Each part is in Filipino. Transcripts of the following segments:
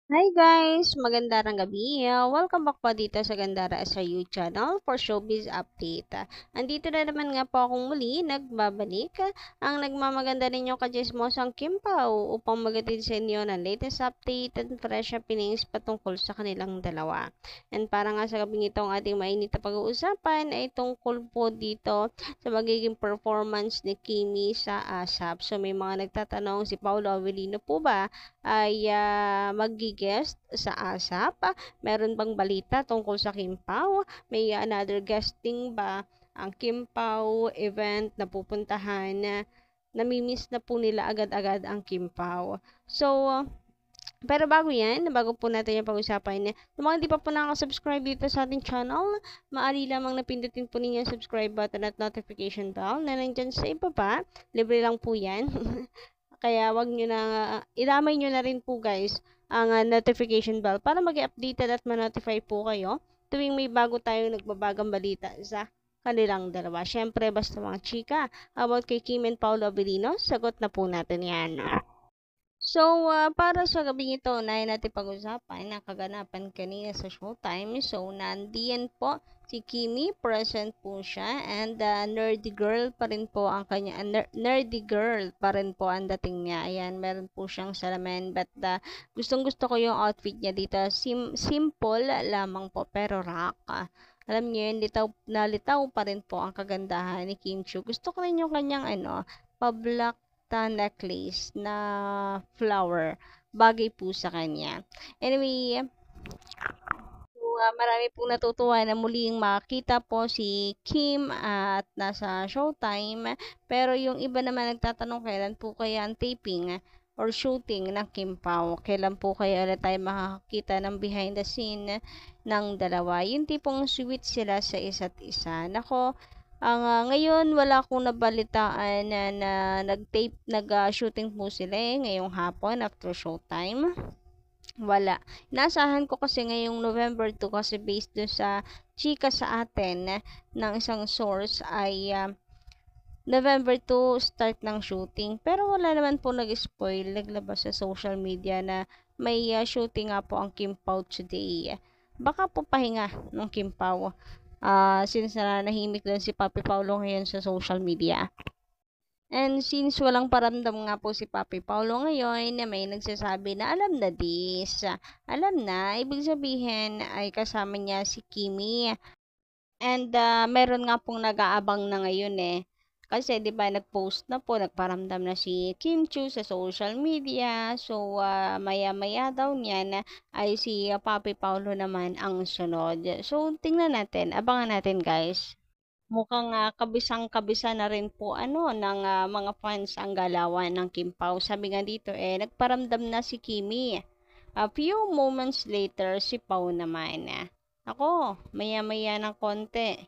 Hi guys! Magandang gabi. Welcome back po dito sa Gandara SRU channel for Showbiz Update. Andito na naman nga po akong muli nagbabalik ang nagmamaganda ninyo kajismosang Kim Pao upang magatid sa inyo ng latest update at fresh happenings patungkol sa kanilang dalawa. And para nga sa gabing ito ang ating mainit na pag-uusapan ay tungkol po dito sa magiging performance ni Kimi sa ASAP. So may mga nagtatanong si Paolo Avellino po ba ay maggi-guest sa ASAP. Meron bang balita tungkol sa Kim Pao? May another guesting ba ang Kim Pao event na pupuntahan na namimiss na po nila agad-agad ang Kim Pao. So, pero bago yan, bago po natin yung pag-usapan, sa mga hindi pa po nakaka-subscribe dito sa ating channel, maaari lamang napindutin po ninyo yung subscribe button at notification bell na nandyan sa ibaba. Libre lang po yan. Kaya wag nyo na, ilamay nyo na rin po guys ang notification bell para mag-updated at ma-notify po kayo tuwing may bago tayong nagbabagang balita sa kanilang dalawa. Syempre, basta mga chika, about kay Kim and Paolo Avellino, sagot na po natin yan. So, para sa gabing ito, unahin natin pag-usapan ang kaganapan kanina sa Showtime. So, nandiyan po si Kimi, present po siya, and nerdy girl pa rin po ang kanya, nerdy girl pa rin po ang dating niya. Ayan, meron po siyang salamin, but gustong gusto ko yung outfit niya dito. Simple lamang po, pero rock. Alam niyo yun, litaw pa rin po ang kagandahan ni Kim Chiu. Gusto ko rin yung kanyang pa-black necklace na flower. Bagay po sa kanya. Anyway, so, marami pong natutuwa na muling makita po si Kim at nasa Showtime. Pero yung iba naman nagtatanong kailan po kaya ang taping or shooting ng Kim Pao. Kailan po kaya ulit tayo makakita ng behind the scene ng dalawa. Yung tipong sweet sila sa isa't isa. Nako, ngayon wala akong nabalitaan na nag-tape, nag-shooting po sila ngayong hapon after showtime. Wala. Inaasahan ko kasi ngayong November 2 kasi based dun sa chika sa atin ng isang source ay November 2 start ng shooting. Pero wala naman po nag-spoil, naglabas sa social media na may shooting nga po ang Kim Pao today. Baka po pahinga ng Kim Pao. Since nanahimik lang si Papi Paulo ngayon sa social media. And since walang paramdam nga po si Papi Paulo ngayon na may nagsasabi na alam na this, alam na, ibig sabihin ay kasama niya si Kimi. And meron nga pong nag-aabang na ngayon eh. Kasi 'di ba nag-post na po, nagparamdam na si Kim Chu sa social media. So maya-maya daw niyan ay si Papi Paulo naman ang sunod. So tingnan natin, abangan natin guys. Mukhang kabisang-kabisa na rin po ng mga fans ang galawan ng Kim Pao. Sabi nga dito nagparamdam na si Kimi. A few moments later, si Pao naman. Ako, maya-maya ng konti.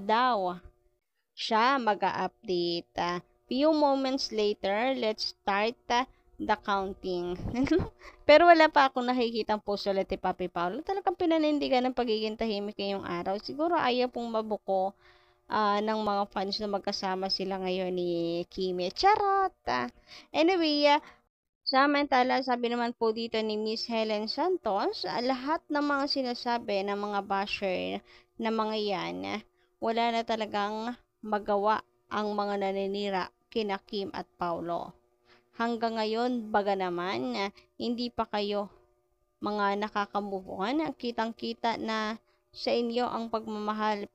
Daw, siya mag-a-update. Few moments later, let's start the counting. Pero wala pa akong nakikitang post ulit ni Papi Paolo. Talagang pinanindigan ng pagiging tahimik ngayong araw. Siguro ayaw pong mabuko ng mga fans na magkasama sila ngayon ni Kimi. Charot! Anyway, samantala, sabi naman po dito ni Miss Helen Santos, lahat ng mga sinasabi ng mga basher na mga yan, wala na talagang magawa ang mga naninira kina Kim at Paulo. Hanggang ngayon, baga naman, hindi pa kayo mga nakakamubuhan. Kitang-kita na sa inyo ang pagmamahal.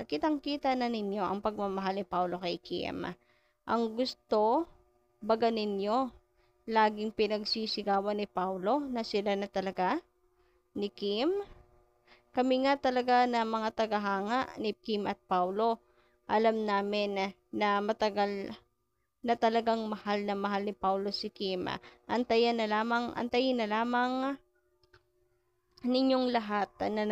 Kitang-kita na ninyo ang pagmamahal ni Paulo kay Kim. Ang gusto, baga ninyo, laging pinagsisigawan ni Paulo na sila na talaga ni Kim. Kami nga talaga na mga tagahanga ni Kim at Paulo. Alam namin na matagal na talagang mahal na mahal ni Paulo si Kim. Antayin na lamang ninyong lahat na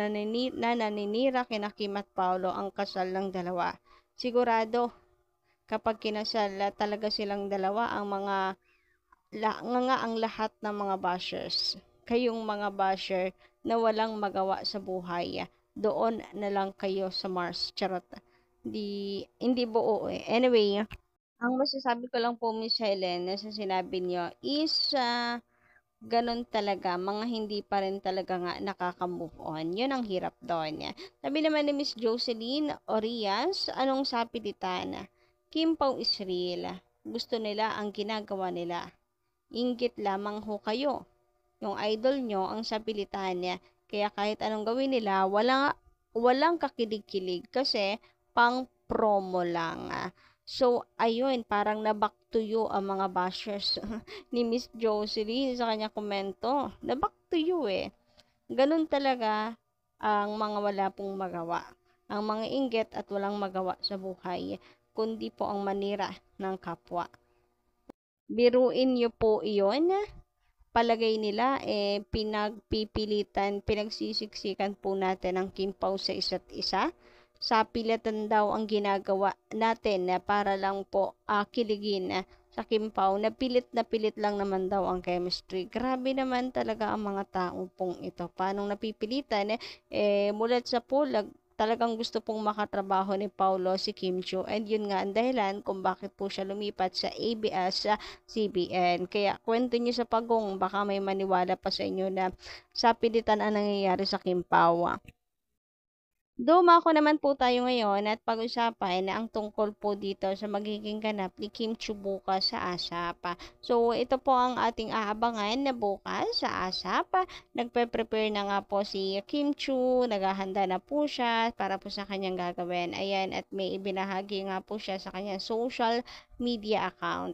naninira kina Kim at Paulo ang kasal ng dalawa. Sigurado, kapag kinasal talaga silang dalawa, ang lahat ng mga bashers. Kayong mga basher na walang magawa sa buhay, doon na lang kayo sa Mars. Charot. Hindi buo eh. Anyway, ang masasabi ko lang po, Miss Helen, sa sinabi niyo is, Ganon talaga, mga hindi pa rin talaga nga nakaka-move on. Yun ang hirap doon. Sabi naman ni Miss Jocelyn Orias, anong sapilitan? Kim Pao is real. Gusto nila ang ginagawa nila. Inggit lamang ho kayo. Yung idol nyo ang sapilitan niya. Kaya kahit anong gawin nila, walang kakilig-kilig kasi pang promo lang. So, ayun, parang na-back to you ang mga bashers ni Miss Jocelyn sa kanya komento. Na-back to you eh. Ganun talaga ang mga wala pong magawa. Ang mga inggit at walang magawa sa buhay, kundi po ang manira ng kapwa. Biruin niyo po iyon, palagay nila pinagpipilitan, pinagsisiksikan po natin ang kimpaw sa isa't isa. Sapilatan daw ang ginagawa natin para lang po kiligin sa kimpaw. Na pilit lang naman daw ang chemistry. Grabe naman talaga ang mga tao pong ito. Paano napipilitan? Mulat sa pulag, talagang gusto pong makatrabaho ni Paulo si Kim Chiu, and yun nga ang dahilan kung bakit po siya lumipat sa ABS-CBN. Kaya kwento niyo sa pagong, baka may maniwala pa sa inyo na sapilitan ang nangyayari sa Kimpawa. Dumako naman po tayo ngayon at pag-usapan na ang tungkol po dito sa magiging ganap ni Kim Chiu bukas sa ASAP. So, ito po ang ating aabangan na bukas sa ASAP. Nagpe-prepare na nga po si Kim Chiu, naghahanda na po siya para po sa kanyang gagawin. Ayan, at may ibinahagi nga po siya sa kanyang social media account.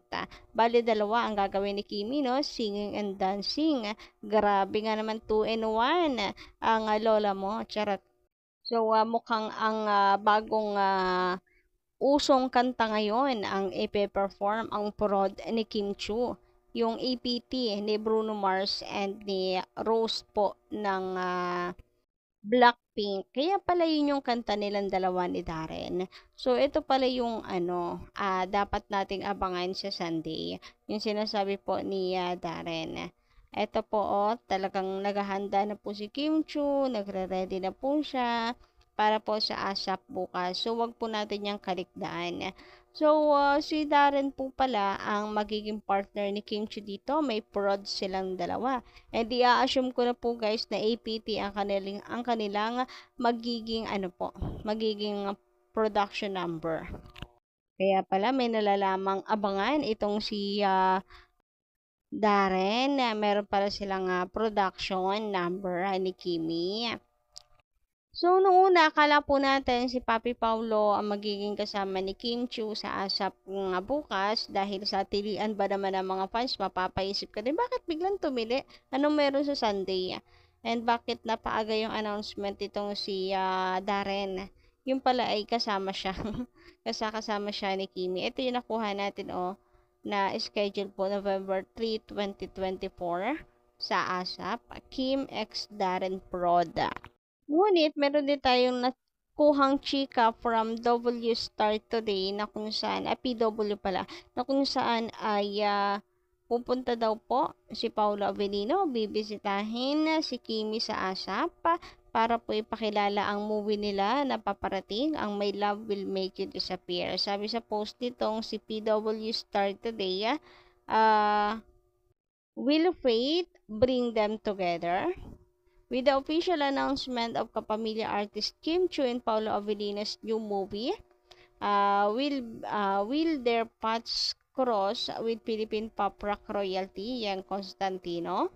Bali, dalawa ang gagawin ni Kimi, no? Singing and dancing. Grabe nga naman, 2 in 1 ang lola mo. Charot. So, mukhang ang bagong usong kanta ngayon ang ipe-perform ang prod ni Kim Chiu. Yung APT ni Bruno Mars and ni Rose po ng Blackpink. Kaya pala yun yung kanta nilang dalawa ni Darren. So, ito pala yung dapat nating abangan sa Sunday. Yung sinasabi po ni Darren. Ito po, talagang naghahanda na po si Kim Chiu, nagre-ready na po siya para po sa ASAP bukas. So, wag po natin yung kalikdaan. So, si Darren po pala ang magiging partner ni Kim Chiu dito. May prod silang dalawa. And i-assume ko na po guys na APT ang kanilang magiging magiging production number. Kaya pala may nalalamang abangan itong si Darren, meron pala silang production number ni Kimi. So, noong una, akala po natin si Papi Paulo ang magiging kasama ni Kim Chiu sa ASAP nga bukas dahil sa tilian ba naman ng mga fans, mapapaisip ka din, bakit biglang tumili? Anong meron sa Sunday? And bakit napaaga yung announcement itong si Darren? Yung pala ay kasama siya. Kasama siya ni Kimi. Ito yung nakuha natin, na schedule po November 3, 2024 sa ASAP, Kim X Darren Prod. Ngunit meron din tayong nakuhang chika from W Star Today na kung saan, PW pala, na kung saan ay pupunta daw po si Paolo Avellino, bibisitahin si Kimi sa ASAP para po ipakilala ang movie nila na paparating, ang My Love Will Make You Disappear. Sabi sa post nitong si PW Star Today, will fate bring them together? With the official announcement of kapamilya artist Kim Chiu and Paolo Avellino's new movie, will their paths cross with Philippine pop rock royalty Yang Constantino?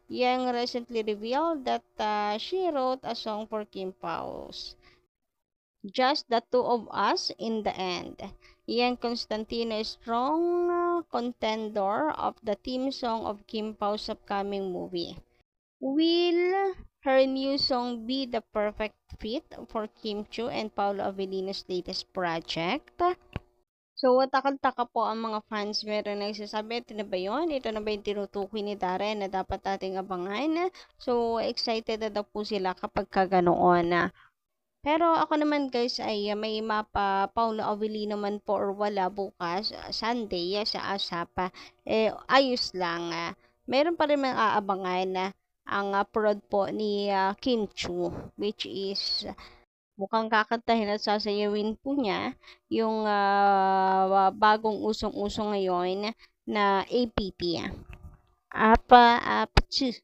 Yang recently revealed that she wrote a song for Kim Pao's Just the Two of Us in the End. Yang Constantino is strong contender of the theme song of Kim Pao's upcoming movie. Will her new song be the perfect fit for Kim Chiu and Paolo Avellino's latest project? So, takal-taka po ang mga fans. Meron nagsasabi, ito na ba yun? Ito na ba yung tinutukoy ni Darren na dapat nating abangan? So, excited na daw po sila kapag kaganoon. Pero ako naman guys ay may mapa Paolo Avellino man po or wala bukas, Sunday sa ASAP. Ayos lang. Meron pa rin mga aabangan ang prod po ni Kim Chiu, which is mukhang kakantahin at sasayawin po niya yung bagong usong-usong ngayon na APT. Apatsu.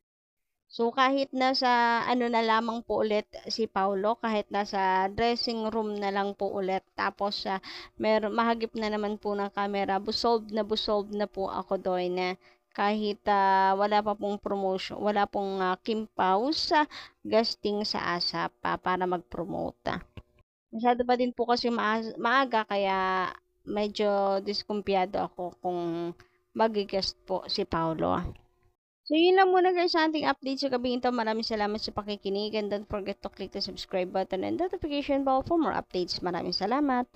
So, kahit nasa ano na lamang po ulit si Paulo, kahit nasa dressing room na lang po ulit, tapos mahagip na naman po ng camera, busog na po ako doon na kahit wala pa pong promotion, wala pong kimpaw sa gasting sa ASAP para mag-promote. Masyado pa din po kasi maaga kaya medyo diskumpiyado ako kung magigest po si Paulo. So, yun lang muna guys sa ating update sa gabi ito. Maraming salamat sa pakikinig and don't forget to click the subscribe button and notification bell for more updates. Maraming salamat.